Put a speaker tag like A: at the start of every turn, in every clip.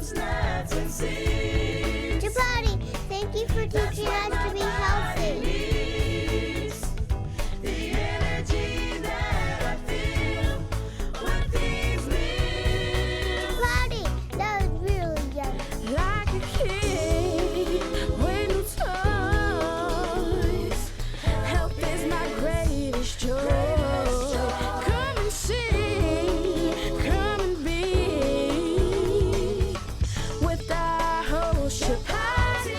A: fruits, nuts, and seeds.
B: Chapati, thank you for teaching us to be healthy.
A: The energy that I feel with these meals.
B: Chapati, that was really yummy.
A: Like a kid with new toys. Health is my greatest joy. Come and see, come and be with our host Chapati.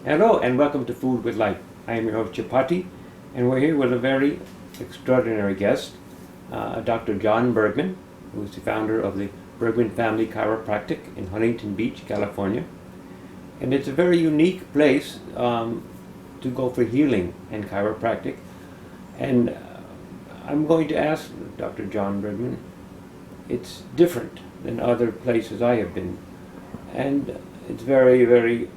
C: Hello and welcome to Food with Life. I am your host Chapati, and we're here with a very extraordinary guest, Dr. John Bergman, who is the founder of the Bergman Family Chiropractic in Huntington Beach, California. And it's a very unique place to go for healing and chiropractic. And I'm going to ask Dr. John Bergman, it's different than other places I have been. And it's very, very,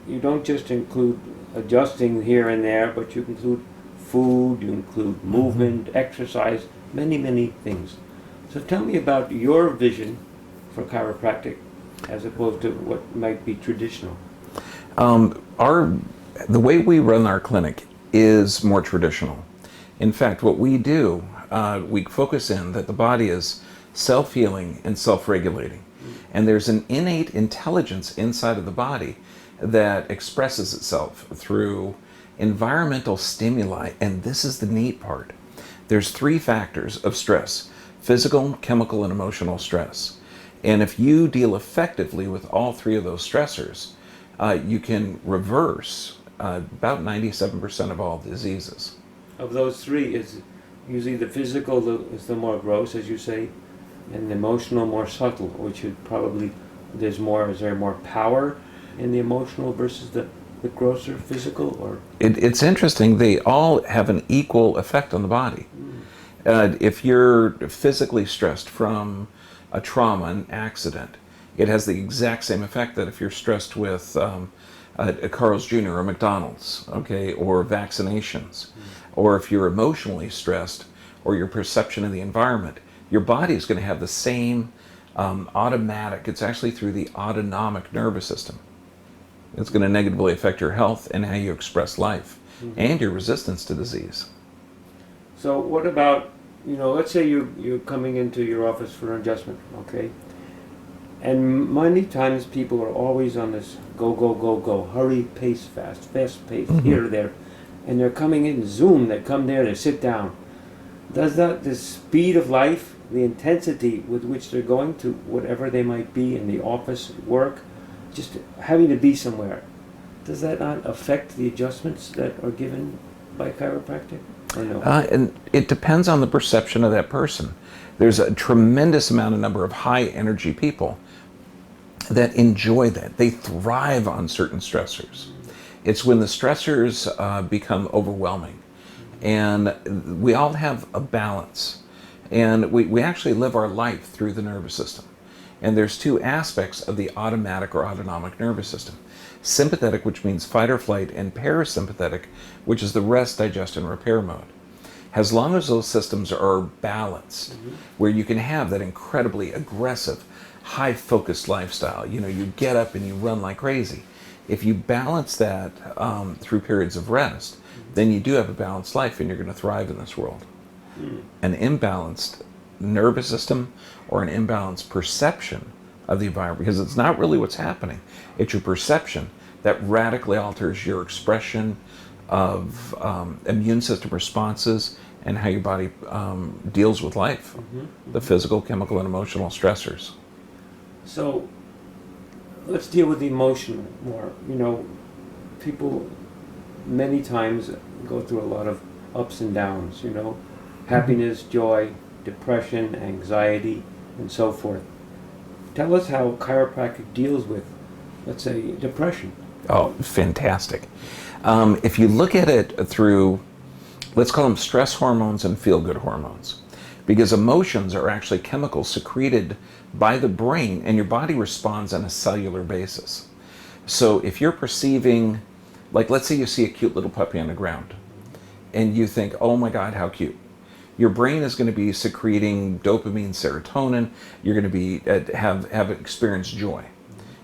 C: you don't just include adjusting here and there, but you include food, you include movement, exercise, many, many things. So tell me about your vision for chiropractic as opposed to what might be traditional.
D: The way we run our clinic is more traditional. In fact, what we do, we focus in that the body is self-healing and self-regulating. And there's an innate intelligence inside of the body that expresses itself through environmental stimuli. And this is the neat part. There's 3 factors of stress: physical, chemical, and emotional stress. And if you deal effectively with all 3 of those stressors, you can reverse about 97% of all diseases.
C: Of those 3, is usually the physical is the more gross, as you say, and the emotional more subtle, which would probably, is there more power in the emotional versus the grosser physical? Or
D: It's interesting, they all have an equal effect on the body. If you're physically stressed from a trauma, an accident, it has the exact same effect that if you're stressed with a Carl's Jr. or McDonald's, okay, or vaccinations, or if you're emotionally stressed, or your perception of the environment, your body is going to have the same automatic, it's actually through the autonomic nervous system. It's going to negatively affect your health and how you express life and your resistance to disease.
C: so what about, let's say you're coming into your office for an adjustment, okay? And many times people are always on this go, hurry, pace, fast pace, here, there. And they're coming in, zoom, they come there, they sit down. Does the speed of life, the intensity with which they're going to whatever they might be in the office, work, just having to be somewhere, does that not affect the adjustments that are given by chiropractic, or no?
D: And it depends on the perception of that person. There's a tremendous number of high energy people that enjoy that. They thrive on certain stressors. It's when the stressors become overwhelming. And we all have a balance. And we actually live our life through the nervous system. And there's 2 aspects of the automatic or autonomic nervous system. Sympathetic, which means fight or flight, and parasympathetic, which is the rest, digest, and repair mode. As long as those systems are balanced, where you can have that incredibly aggressive, high-focused lifestyle, you get up and you run like crazy. If you balance that through periods of rest, then you do have a balanced life and you're going to thrive in this world. An imbalanced nervous system or an imbalanced perception of the environment, because it's not really what's happening, it's your perception that radically alters your expression of immune system responses and how your body deals with life, the physical, chemical, and emotional stressors.
C: So let's deal with the emotional more. People many times go through a lot of ups and downs, happiness, joy, depression, anxiety, and so forth. Tell us how chiropractic deals with, let's say, depression.
D: Oh, fantastic. If you look at it through, let's call them stress hormones and feel-good hormones, because emotions are actually chemicals secreted by the brain and your body responds on a cellular basis. So if you're perceiving, like let's say you see a cute little puppy on the ground and you think, oh my God, how cute. your brain is going to be secreting dopamine, serotonin. You're going to be have experienced joy.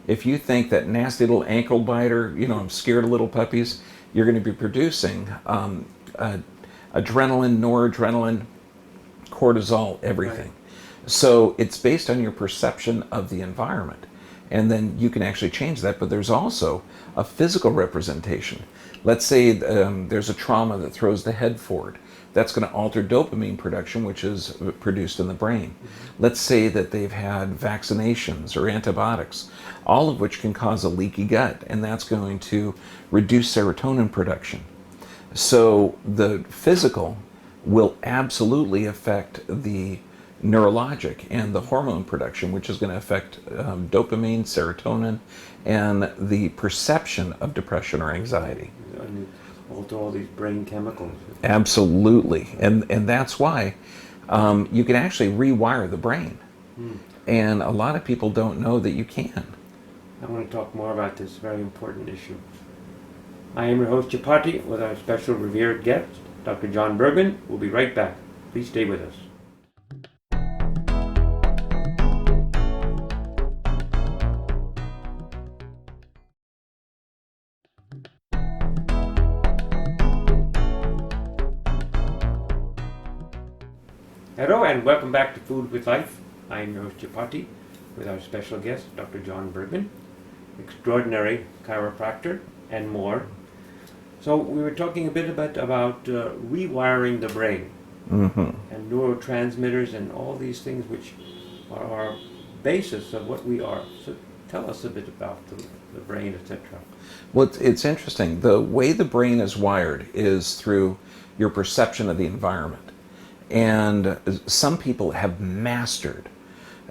D: If you think that nasty little ankle biter, I'm scared of little puppies, you're going to be producing adrenaline, noradrenaline, cortisol, everything. Right. So it's based on your perception of the environment. And then you can actually change that, but there's also a physical representation. Let's say there's a trauma that throws the head forward. That's going to alter dopamine production, which is produced in the brain. Mm-hmm. Let's say that they've had vaccinations or antibiotics, all of which can cause a leaky gut, and that's going to reduce serotonin production. So the physical will absolutely affect the neurologic and the hormone production, which is going to affect dopamine, serotonin, and the perception of depression or anxiety.
C: And alter all these brain chemicals.
D: Absolutely, and that's why you can actually rewire the brain. And a lot of people don't know that you can.
C: I want to talk more about this very important issue. I am your host, Chapati, with our special revered guest, Dr. John Bergman. We'll be right back. Please stay with us. Hello and welcome back to Food with Life. I am your host, Chapati, with our special guest, Dr. John Bergman, extraordinary chiropractor, and more. So we were talking a bit about rewiring the brain, mm-hmm. and neurotransmitters and all these things which are our basis of what we are. So tell us a bit about the brain, etc.
D: Well, it's interesting. The way the brain is wired is through your perception of the environment. And some people have mastered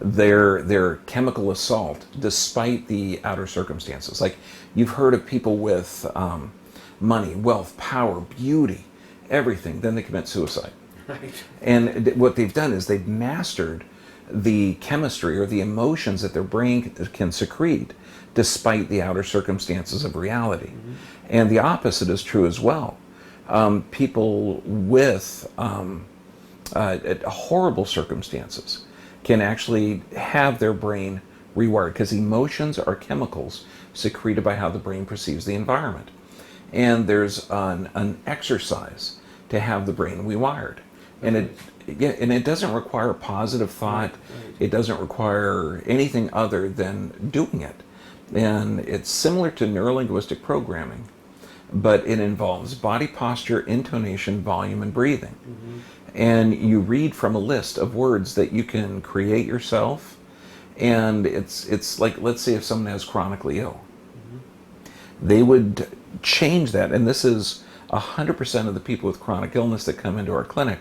D: their chemical assault despite the outer circumstances. Like you've heard of people with money, wealth, power, beauty, everything, then they commit suicide. Right. And what they've done is they've mastered the chemistry or the emotions that their brain can secrete despite the outer circumstances of reality. Mm-hmm. And the opposite is true as well. People with horrible circumstances can actually have their brain rewired because emotions are chemicals secreted by how the brain perceives the environment. And there's an exercise to have the brain rewired. And it doesn't require positive thought. Right. It doesn't require anything other than doing it. And it's similar to neurolinguistic programming, but it involves body posture, intonation, volume, and breathing. Mm-hmm. And you read from a list of words that you can create yourself. And it's like, let's say if someone has chronically ill, mm-hmm. they would change that. And this is 100% of the people with chronic illness that come into our clinic.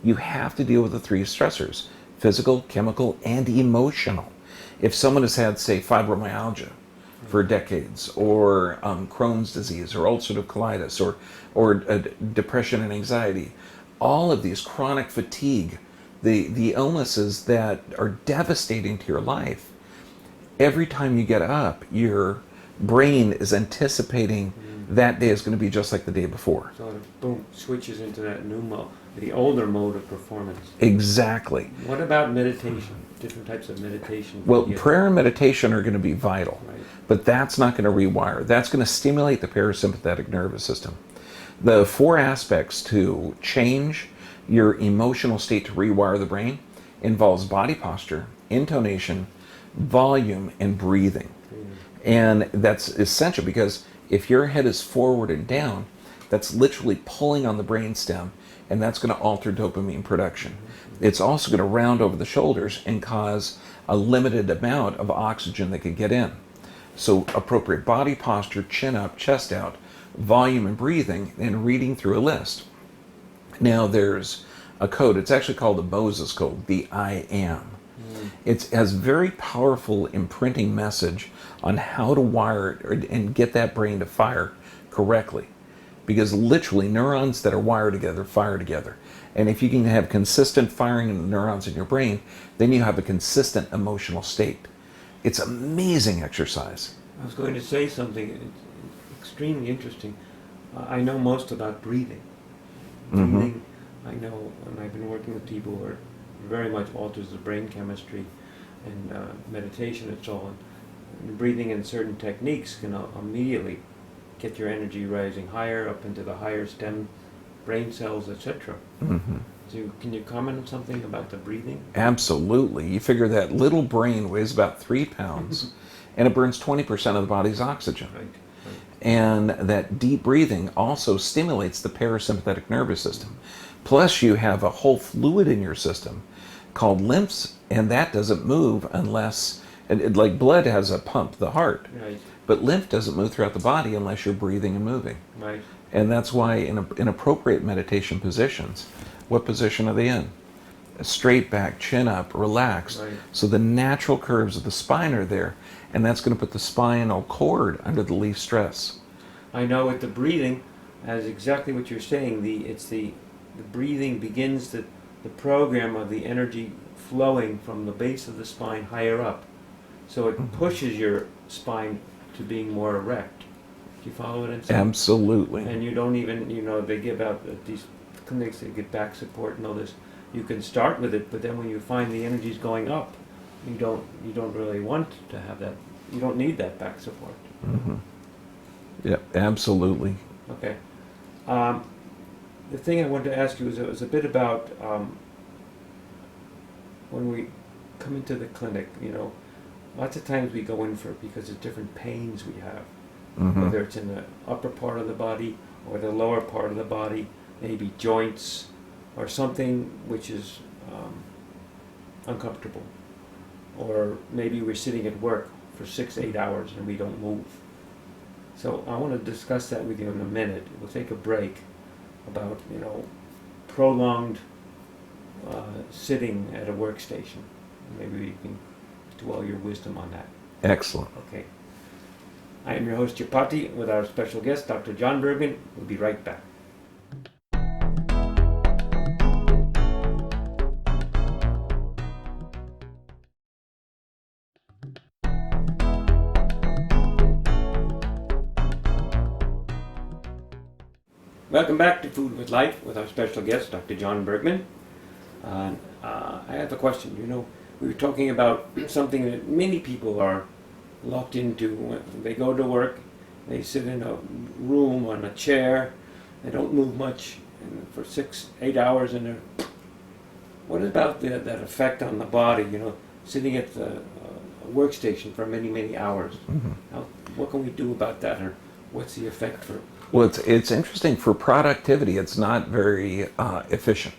D: You have to deal with the three stressors: physical, chemical, and emotional. If someone has had, say, fibromyalgia for decades, or Crohn's disease, or ulcerative colitis, or depression and anxiety, all of these chronic fatigue, the illnesses that are devastating to your life, every time you get up, your brain is anticipating that day is going to be just like the day before.
C: So it boom, switches into that new mode, the older mode of performance.
D: Exactly.
C: What about meditation? Different types of meditation?
D: Well, prayer and meditation are going to be vital, right. But that's not going to rewire. That's going to stimulate the parasympathetic nervous system. The 4 aspects to change your emotional state to rewire the brain involves body posture, intonation, volume, and breathing. And that's essential because if your head is forward and down, that's literally pulling on the brainstem, and that's going to alter dopamine production. It's also going to round over the shoulders and cause a limited amount of oxygen that can get in. So appropriate body posture, chin up, chest out, volume and breathing, and reading through a list. Now there's a code. It's actually called the Moses Code, the I Am. It has very powerful imprinting message on how to wire and get that brain to fire correctly. Because literally neurons that are wired together fire together. And if you can have consistent firing in the neurons in your brain, then you have a consistent emotional state. It's amazing exercise.
C: I was going to say something. It's extremely interesting. I know most about breathing.
D: Mm-hmm.
C: know, and I've been working with people where it very much alters the brain chemistry and meditation and so on. And breathing in certain techniques can immediately get your energy rising higher up into the higher stem brain cells, etc. So can you comment on something about the breathing?
D: Absolutely. You figure that little brain weighs about 3 pounds and it burns 20% of the body's oxygen.
C: Right.
D: And that deep breathing also stimulates the parasympathetic nervous system. Plus, you have a whole fluid in your system called lymphs, and that doesn't move unless, like blood has a pump, the heart,
C: Right.
D: but lymph doesn't move throughout the body unless you're breathing and moving.
C: Right.
D: And that's why in appropriate meditation positions, what position are they in? Straight back, chin up, relaxed.
C: Right.
D: So the natural curves of the spine are there, and that's going to put the spinal cord under the least stress.
C: I know with the breathing, as exactly what you're saying, the breathing begins the program of the energy flowing from the base of the spine higher up. So it pushes your spine to being more erect. Do you follow what I'm saying?
D: Absolutely.
C: And you don't even, they give out these clinics, they give back support and all this. You can start with it, but then when you find the energy's going up, you don't really want to have that. You don't need that back support.
D: Yeah, absolutely.
C: Okay. The thing I wanted to ask you was a bit about when we come into the clinic. Lots of times we go in because of different pains we have, whether it's in the upper part of the body or the lower part of the body, maybe joints or something which is uncomfortable, or maybe we're sitting at work for 6-8 hours and we don't move. So I want to discuss that with you in a minute. We'll take a break about, prolonged sitting at a workstation. Maybe you can dwell your wisdom on that.
D: Excellent.
C: Okay. I am your host, Chapati, with our special guest, Dr. John Bergman. We'll be right back. Welcome back to Food with Life with our special guest, Dr. John Bergman. I have a question. We were talking about something that many people are locked into. When they go to work, they sit in a room on a chair, they don't move much, and for 6-8 hours, and what about that effect on the body? Sitting at the workstation for many, many hours. What can we do about that, or what's the effect for?
D: Well, it's interesting. For productivity, it's not very efficient.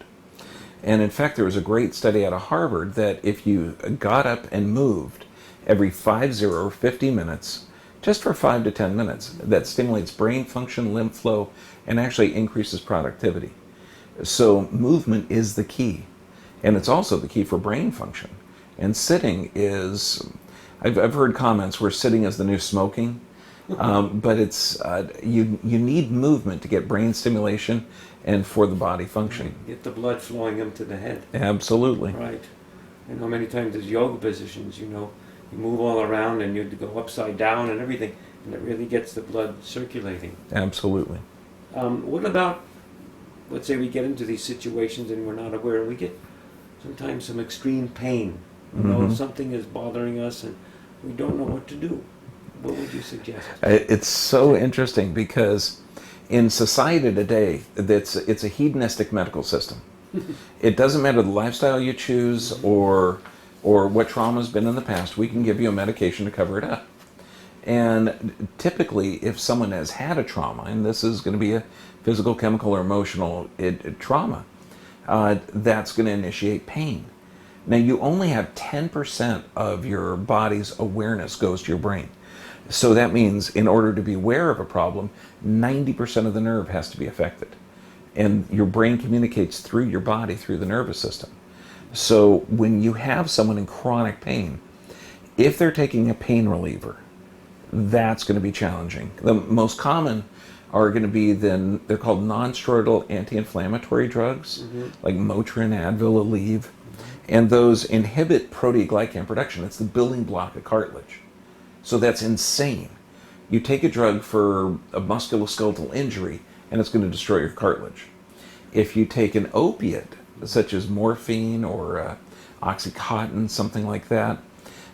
D: And in fact, there was a great study out of Harvard that if you got up and moved every 50 minutes, just for 5 to 10 minutes, that stimulates brain function, lymph flow, and actually increases productivity. So movement is the key. And it's also the key for brain function. And sitting is, I've heard comments where sitting is the new smoking. But it's you need movement to get brain stimulation and for the body functioning.
C: Get the blood flowing up to the head.
D: Absolutely.
C: Right. I know many times there's yoga positions, you move all around and you go upside down and everything, and it really gets the blood circulating.
D: Absolutely.
C: What about, let's say we get into these situations and we're not aware, and we get sometimes some extreme pain. Something is bothering us and we don't know what to do. What would you suggest?
D: It's so interesting because in society today, it's a hedonistic medical system. It doesn't matter the lifestyle you choose or what trauma's been in the past. We can give you a medication to cover it up. And typically, if someone has had a trauma, and this is going to be a physical, chemical, or emotional trauma, that's going to initiate pain. Now, you only have 10% of your body's awareness goes to your brain. So that means in order to be aware of a problem, 90% of the nerve has to be affected. And your brain communicates through your body, through the nervous system. So when you have someone in chronic pain, if they're taking a pain reliever, that's going to be challenging. The most common are going to be they're called non-steroidal anti-inflammatory drugs, like Motrin, Advil, Aleve. And those inhibit proteoglycan production. It's the building block of cartilage. So that's insane. You take a drug for a musculoskeletal injury, and it's going to destroy your cartilage. If you take an opiate, such as morphine or Oxycontin, something like that,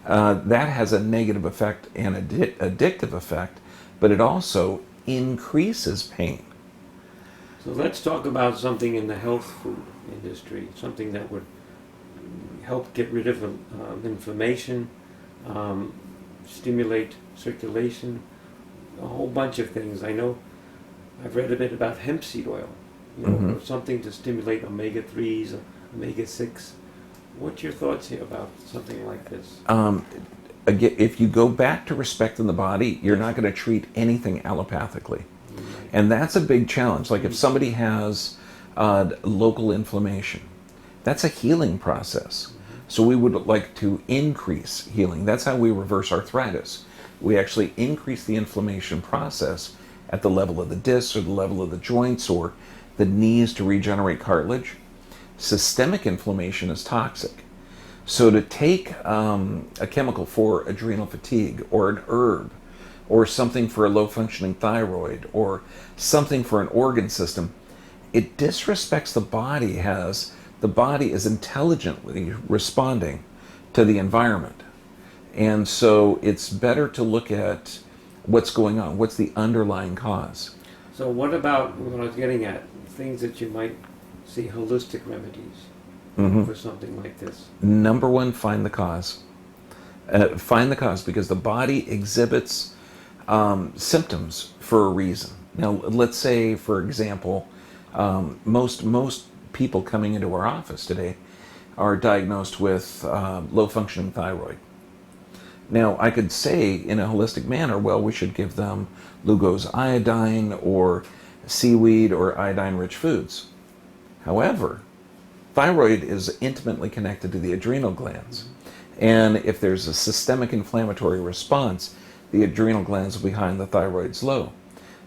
D: that has a negative effect and addictive effect, but it also increases pain.
C: So let's talk about something in the health food industry, something that would help get rid of inflammation, um, stimulate circulation, a whole bunch of things. I know I've read a bit about hemp seed oil, or something to stimulate omega-3s, omega-6. What's your thoughts here about something like this?
D: Again, if you go back to respecting the body, you're not going to treat anything allopathically. And that's a big challenge. Like if somebody has local inflammation, that's a healing process. So we would like to increase healing. That's how we reverse arthritis. We actually increase the inflammation process at the level of the discs or the level of the joints or the knees to regenerate cartilage. Systemic inflammation is toxic. So to take a chemical for adrenal fatigue or an herb or something for a low-functioning thyroid or something for an organ system, it disrespects the body as the body is intelligently responding to the environment. And so it's better to look at what's going on, what's the underlying cause.
C: So what about what I was getting at, things that you might see holistic remedies for something like this?
D: Number one, find the cause. Find the cause because the body exhibits symptoms for a reason. Now, let's say, for example, most people coming into our office today are diagnosed with low-functioning thyroid. Now, I could say in a holistic manner, well, we should give them Lugos iodine or seaweed or iodine-rich foods. However, thyroid is intimately connected to the adrenal glands. And if there's a systemic inflammatory response, the adrenal glands will be high and the thyroid's low.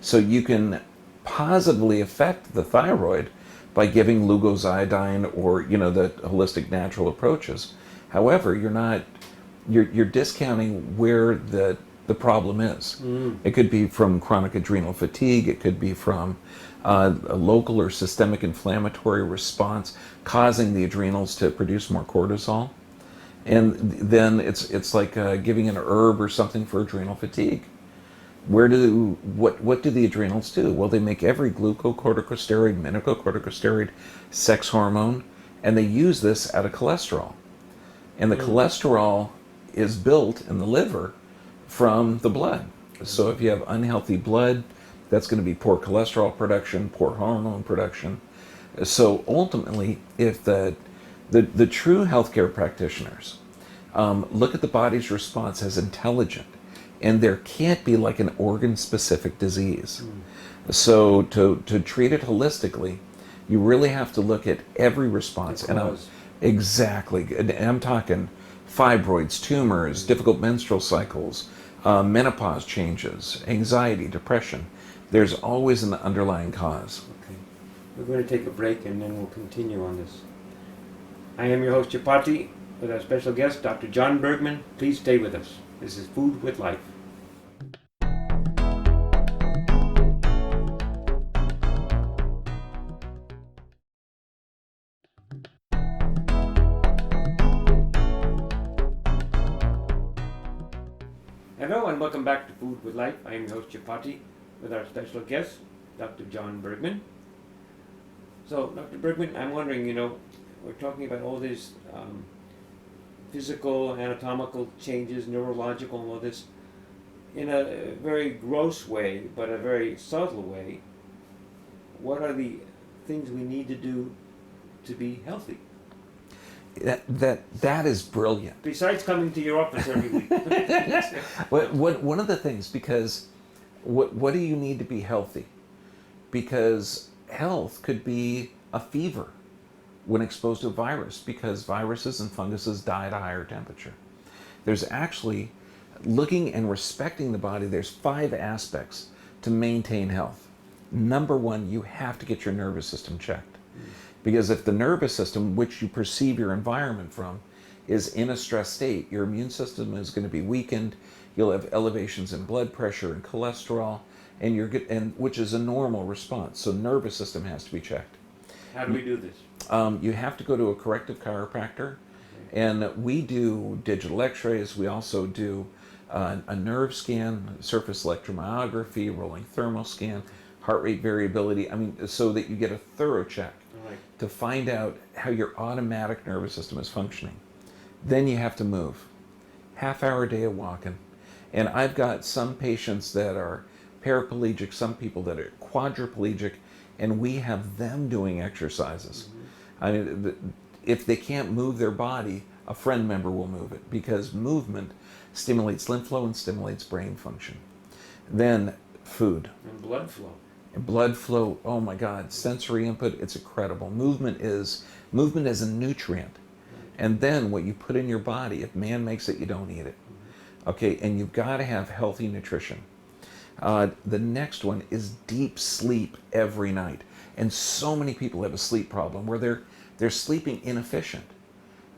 D: So you can positively affect the thyroid by giving Lugos iodine or, the holistic natural approaches. However, you're discounting where the problem is. It could be from chronic adrenal fatigue. It could be from a local or systemic inflammatory response causing the adrenals to produce more cortisol. And then it's like giving an herb or something for adrenal fatigue. What do the adrenals do? Well, they make every glucocorticosteroid, mineralocorticosteroid, sex hormone, and they use this out of cholesterol. And the cholesterol is built in the liver from the blood. So if you have unhealthy blood, that's going to be poor cholesterol production, poor hormone production. So ultimately, if the true healthcare practitioners look at the body's response as intelligent, and there can't be like an organ-specific disease. So to treat it holistically, you really have to look at every response. Exactly. And I'm talking fibroids, tumors, difficult menstrual cycles, menopause changes, anxiety, depression. There's always an underlying cause.
C: Okay. We're going to take a break and then we'll continue on this. I am your host, Chapati, with our special guest, Dr. John Bergman. Please stay with us. This is Food with Life. Hello and welcome back to Food with Life. I am your host, Chapati, with our special guest, Dr. John Bergman. So, Dr. Bergman, I'm wondering, we're talking about all these physical, anatomical changes, neurological, and all this in a very gross way, but a very subtle way. What are the things we need to do to be healthy?
D: That is brilliant.
C: Besides coming to your office every week.
D: One of the things, because what do you need to be healthy? Because health could be a fever when exposed to a virus, because viruses and funguses die at a higher temperature. There's actually, looking and respecting the body, there's 5 aspects to maintain health. Number 1, you have to get your nervous system checked. Because if the nervous system, which you perceive your environment from, is in a stress state, your immune system is going to be weakened, you'll have elevations in blood pressure and cholesterol, and which is a normal response. So nervous system has to be checked.
C: How do we do this?
D: You have to go to a corrective chiropractor, and we do digital x-rays. We also do a nerve scan, surface electromyography, rolling thermal scan, heart rate variability. I mean, so that you get a thorough check
C: All right.
D: to find out how your automatic nervous system is functioning. Then you have to move. Half hour a day of walking. And I've got some patients that are paraplegic, some people that are quadriplegic, and we have them doing exercises. I mean, if they can't move their body, a friend member will move it, because movement stimulates lymph flow and stimulates brain function. Then food.
C: And blood flow.
D: And blood flow, oh my God, sensory input, it's incredible. Movement is a nutrient. And then what you put in your body, if man makes it, you don't eat it. Okay, and you've got to have healthy nutrition. The next one is deep sleep every night. And so many people have a sleep problem where they're sleeping inefficient.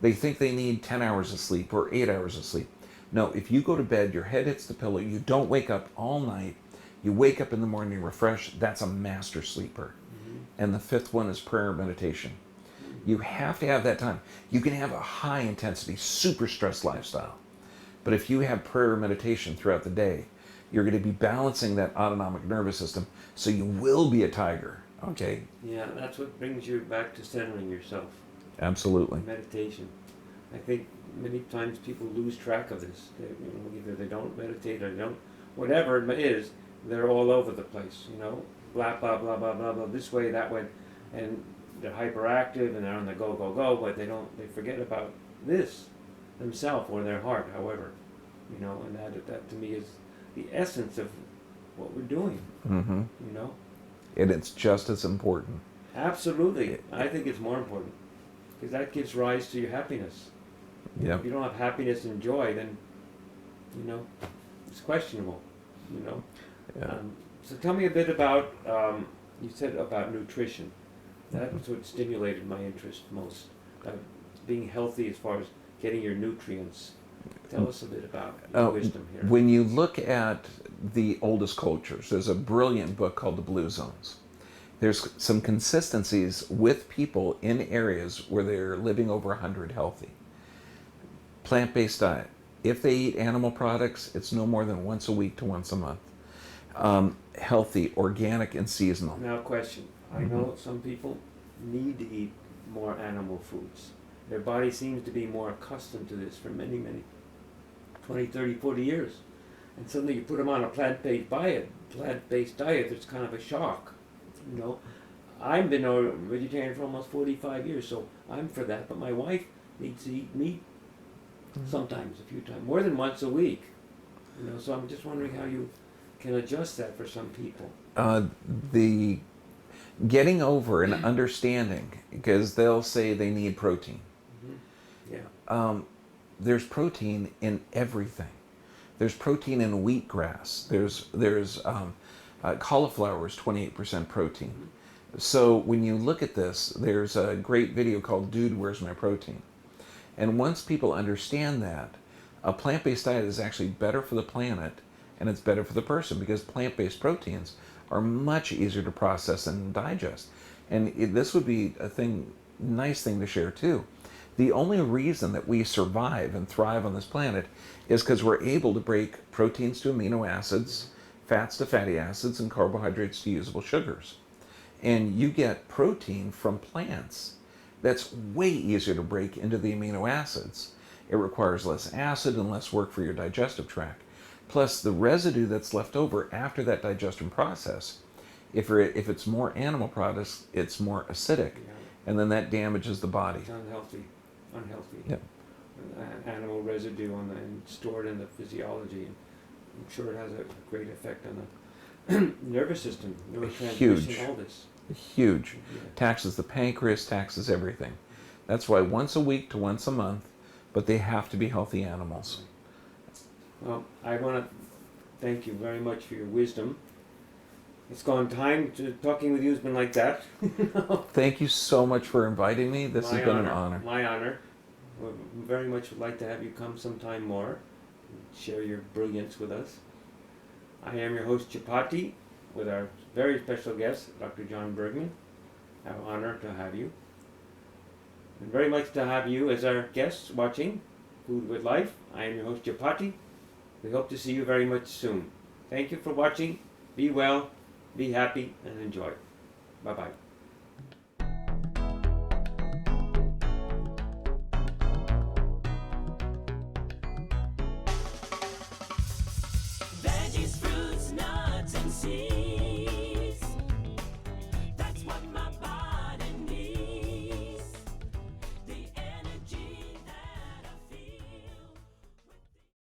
D: They think they need 10 hours of sleep or 8 hours of sleep. No, if you go to bed, your head hits the pillow, you don't wake up all night, you wake up in the morning refreshed, that's a master sleeper. And the fifth one is prayer and meditation. You have to have that time. You can have a high intensity, super stressed lifestyle. But if you have prayer and meditation throughout the day, you're going to be balancing that autonomic nervous system, so you will be a tiger, okay?
C: Yeah, that's what brings you back to centering yourself.
D: Absolutely.
C: Meditation. I think many times people lose track of this. Either they don't meditate or they don't, whatever it is, they're all over the place, blah, blah, blah, blah, blah, blah, this way, that way. And they're hyperactive and they're on the go, go, go, but they forget about this themselves or their heart, however. And that to me is the essence of what we're doing,
D: Mm-hmm.
C: And
D: it's just as important.
C: Absolutely. I think it's more important, because that gives rise to your happiness.
D: Yep.
C: If you don't have happiness and joy, then, it's questionable,
D: Yeah.
C: So tell me a bit about, you said about nutrition. That's what stimulated my interest most. Being healthy as far as getting your nutrients. Tell us a bit about your wisdom here.
D: When you look at the oldest cultures, there's a brilliant book called The Blue Zones. There's some consistencies with people in areas where they're living over 100 healthy. Plant-based diet. If they eat animal products, it's no more than once a week to once a month. Healthy, organic, and seasonal.
C: Now, question. I know some people need to eat more animal foods. Their body seems to be more accustomed to this for many, many 20, 30, 40 years. And suddenly you put them on a plant-based diet, it's kind of a shock. I've been a vegetarian for almost 45 years, so I'm for that. But my wife needs to eat meat sometimes, a few times, more than once a week. So I'm just wondering how you can adjust that for some people.
D: The getting over and understanding, because they'll say they need protein.
C: Yeah.
D: There's protein in everything. There's protein in wheatgrass. There's cauliflower is 28% protein. So when you look at this, there's a great video called "Dude, Where's My Protein?" And once people understand that, a plant-based diet is actually better for the planet and it's better for the person, because plant-based proteins are much easier to process and digest. And this would be nice thing to share too. The only reason that we survive and thrive on this planet is because we're able to break proteins to amino acids, fats to fatty acids, and carbohydrates to usable sugars. And you get protein from plants that's way easier to break into the amino acids. It requires less acid and less work for your digestive tract. Plus, the residue that's left over after that digestion process, if it's more animal products, it's more acidic, and then that damages the body.
C: It's unhealthy.
D: Yep.
C: Animal residue and stored in the physiology. And I'm sure it has a great effect on the nervous system, neurotransmission,
D: Huge.
C: all this.
D: Huge.
C: Yeah.
D: Taxes the pancreas, taxes everything. That's why once a week to once a month, but they have to be healthy animals.
C: Well, I want to thank you very much for your wisdom. It's gone time to talking with you has been like that.
D: Thank you so much for inviting me. This has been an honor.
C: My honor. We very much would like to have you come sometime more and share your brilliance with us. I am your host, Chapati, with our very special guest, Dr. John Bergman. Our honor to have you. And very much to have you as our guests watching Food with Life. I am your host, Chapati. We hope to see you very much soon. Thank you for watching. Be well, be happy, and enjoy. Bye-bye.